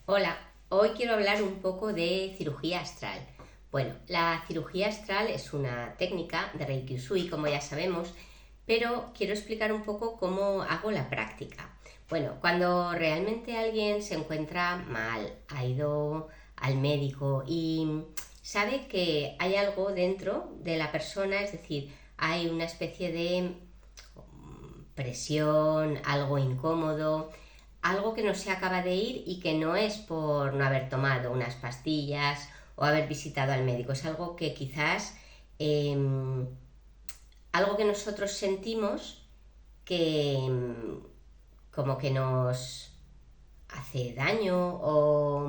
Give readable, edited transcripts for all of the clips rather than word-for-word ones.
Hola, hoy quiero hablar un poco de cirugía astral. Bueno, la cirugía astral es una técnica de Reiki Usui, como ya sabemos, pero quiero explicar un poco cómo hago la práctica. Bueno, cuando realmente alguien se encuentra mal, ha ido al médico y sabe que hay algo dentro de la persona, es decir, hay una especie de presión, algo incómodo, algo que no se acaba de ir y que no es por no haber tomado unas pastillas o haber visitado al médico, es algo que quizás, eh, algo que nosotros sentimos que como que nos hace daño o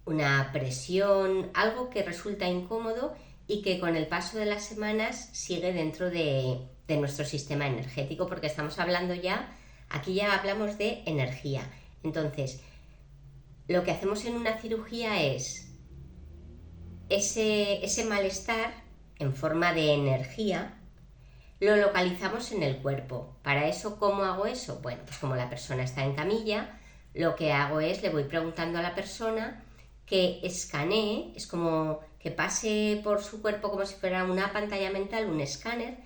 una presión, algo que resulta incómodo y que con el paso de las semanas sigue dentro de nuestro sistema energético, porque estamos hablando ya, aquí ya hablamos de energía. Entonces, lo que hacemos en una cirugía es ese malestar en forma de energía, lo localizamos en el cuerpo. Para eso, ¿cómo hago eso? Bueno, pues como la persona está en camilla, lo que hago es, le voy preguntando a la persona que escanee, es como que pase por su cuerpo como si fuera una pantalla mental, un escáner,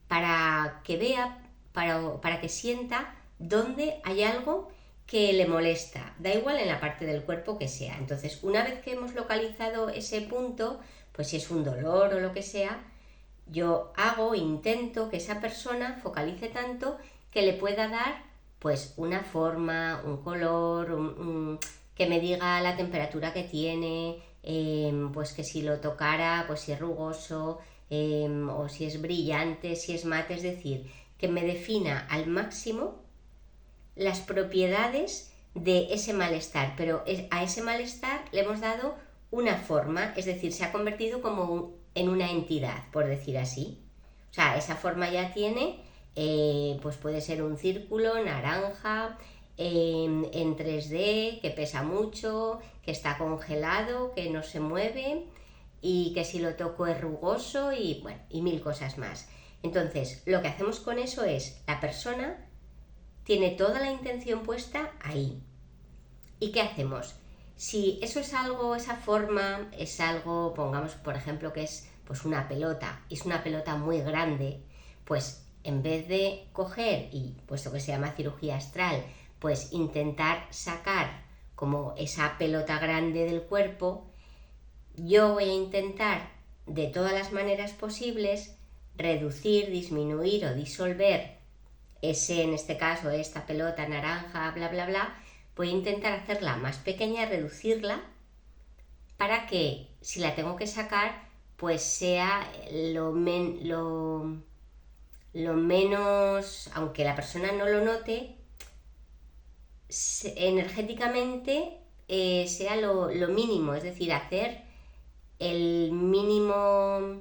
para que vea, para que sienta dónde hay algo que le molesta, da igual en la parte del cuerpo que sea. Entonces, una vez que hemos localizado ese punto, pues si es un dolor o lo que sea, yo intento que esa persona focalice tanto que le pueda dar pues una forma, un color, que me diga la temperatura que tiene, pues que si lo tocara, pues si es rugoso, o si es brillante, si es mate, es decir, que me defina al máximo las propiedades de ese malestar, pero a ese malestar le hemos dado una forma, es decir, se ha convertido como en una entidad, por decir así. O sea, esa forma ya tiene, pues puede ser un círculo naranja, en 3D, que pesa mucho, que está congelado, que no se mueve y que si lo toco es rugoso y bueno, y mil cosas más. Entonces, lo que hacemos con eso es, la persona tiene toda la intención puesta ahí. ¿Y qué hacemos? Si eso es algo, esa forma es algo, pongamos por ejemplo que es pues una pelota, y es una pelota muy grande, pues en vez de coger, y puesto que se llama cirugía astral, pues intentar sacar como esa pelota grande del cuerpo, yo voy a intentar de todas las maneras posibles reducir, disminuir o disolver en este caso, esta pelota naranja, bla, bla, bla, voy a intentar hacerla más pequeña, reducirla, para que si la tengo que sacar, pues sea lo menos, aunque la persona no lo note, energéticamente sea lo mínimo, es decir, hacer el mínimo,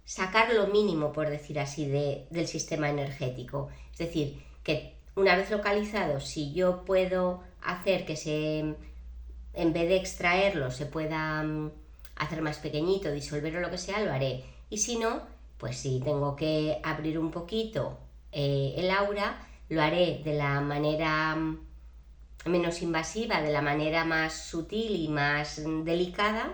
sacar lo mínimo, por decir así, del sistema energético. Es decir, que una vez localizado, si yo puedo hacer que en vez de extraerlo, se pueda hacer más pequeñito, disolver o lo que sea, lo haré. Y si no, pues si tengo que abrir un poquito el aura, lo haré de la manera menos invasiva, de la manera más sutil y más delicada,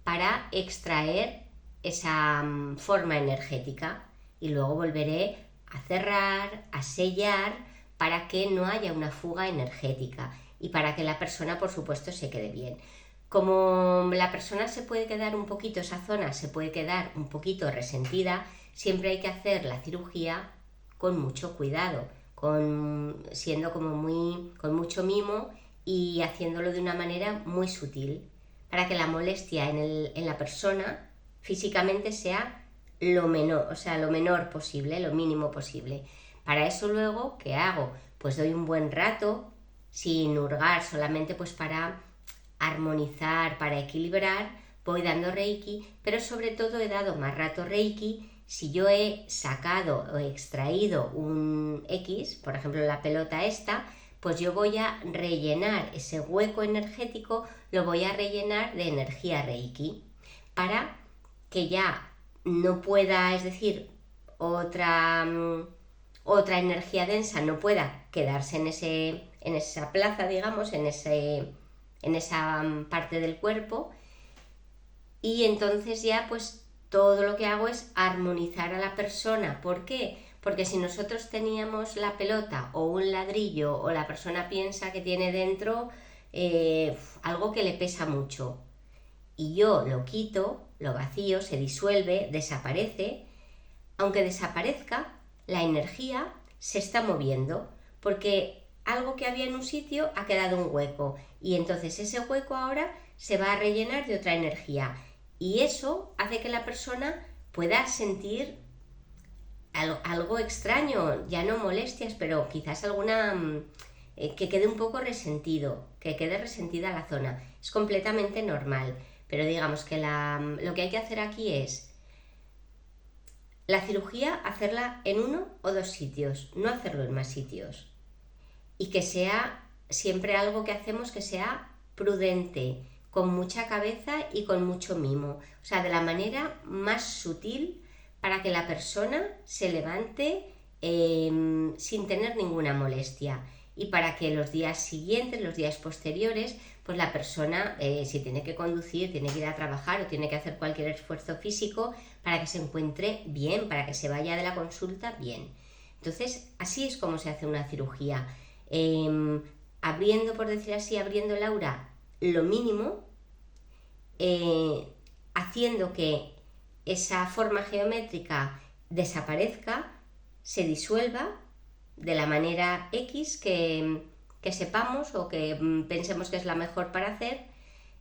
para extraer esa forma energética, y luego volveré a cerrar, a sellar, para que no haya una fuga energética y para que la persona, por supuesto, se quede bien. Como la persona se puede quedar un poquito, esa zona se puede quedar un poquito resentida, siempre hay que hacer la cirugía con mucho cuidado, siendo como con mucho mimo y haciéndolo de una manera muy sutil, para que la molestia en la persona físicamente sea lo menor, o sea, lo menor posible, lo mínimo posible. Para eso luego, ¿qué hago? Pues doy un buen rato, sin hurgar, solamente pues para armonizar, para equilibrar, voy dando Reiki, pero sobre todo he dado más rato Reiki si yo he sacado o extraído un X, por ejemplo la pelota esta, pues yo voy a rellenar ese hueco energético, lo voy a rellenar de energía Reiki, para que ya no pueda, es decir, otra energía densa no pueda quedarse en esa plaza, digamos, en esa parte del cuerpo, y entonces ya pues todo lo que hago es armonizar a la persona. ¿Por qué? Porque si nosotros teníamos la pelota o un ladrillo, o la persona piensa que tiene dentro algo que le pesa mucho, y yo lo quito, lo vacío, se disuelve, desaparece, aunque desaparezca, la energía se está moviendo, porque algo que había en un sitio ha quedado un hueco, y entonces ese hueco ahora se va a rellenar de otra energía, y eso hace que la persona pueda sentir algo extraño, ya no molestias, pero quizás alguna que quede un poco resentido, que quede resentida la zona. Es completamente normal, pero digamos que lo que hay que hacer aquí es la cirugía hacerla en 1 o 2 sitios, no hacerlo en más sitios. Y que sea siempre algo que hacemos que sea prudente, con mucha cabeza y con mucho mimo. O sea, de la manera más sutil, para que la persona se levante sin tener ninguna molestia. Y para que los días siguientes, los días posteriores, pues la persona, si tiene que conducir, tiene que ir a trabajar o tiene que hacer cualquier esfuerzo físico, para que se encuentre bien, para que se vaya de la consulta bien. Entonces, así es como se hace una cirugía. Abriendo, por decir así, abriendo el aura lo mínimo, haciendo que esa forma geométrica desaparezca, se disuelva de la manera X que sepamos o que pensemos que es la mejor para hacer,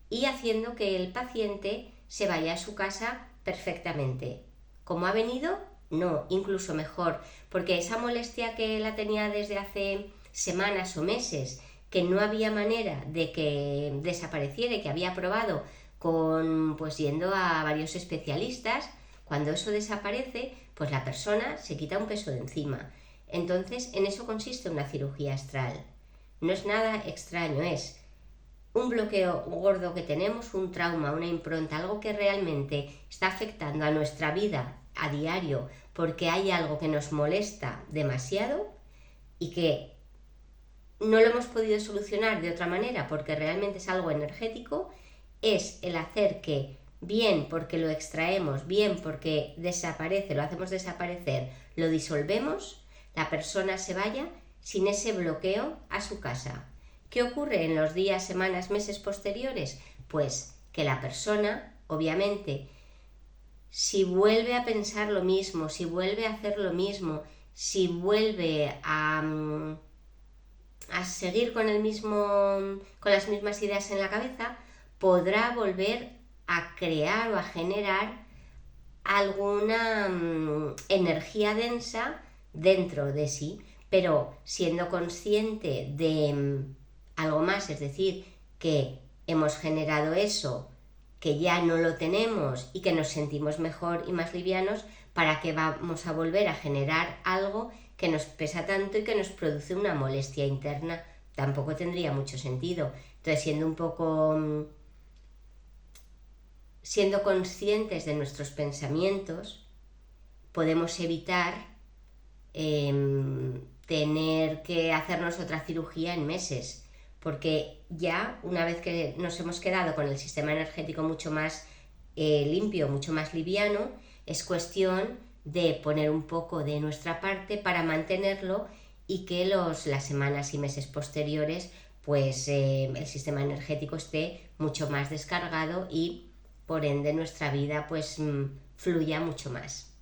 y haciendo que el paciente se vaya a su casa perfectamente. ¿Cómo ha venido? No, incluso mejor, porque esa molestia que la tenía desde hace semanas o meses, que no había manera de que desapareciera y que había probado pues yendo a varios especialistas, cuando eso desaparece, pues la persona se quita un peso de encima. Entonces, en eso consiste una cirugía astral. No es nada extraño, es un bloqueo gordo que tenemos, un trauma, una impronta, algo que realmente está afectando a nuestra vida a diario, porque hay algo que nos molesta demasiado y que no lo hemos podido solucionar de otra manera porque realmente es algo energético. Es el hacer que, bien porque lo extraemos, bien porque desaparece, lo hacemos desaparecer, lo disolvemos, la persona se vaya sin ese bloqueo a su casa. ¿Qué ocurre en los días, semanas, meses posteriores? Pues que la persona, obviamente, si vuelve a pensar lo mismo, si vuelve a hacer lo mismo, si vuelve a seguir con las mismas ideas en la cabeza, podrá volver a crear o a generar alguna energía densa dentro de sí, pero siendo consciente de algo más, es decir, que hemos generado eso, que ya no lo tenemos y que nos sentimos mejor y más livianos, ¿para qué vamos a volver a generar algo que nos pesa tanto y que nos produce una molestia interna? Tampoco tendría mucho sentido. Entonces, siendo conscientes de nuestros pensamientos, podemos evitar tener que hacernos otra cirugía en meses, porque ya una vez que nos hemos quedado con el sistema energético mucho más limpio, mucho más liviano, es cuestión de poner un poco de nuestra parte para mantenerlo y que las semanas y meses posteriores pues el sistema energético esté mucho más descargado y por ende nuestra vida pues fluya mucho más.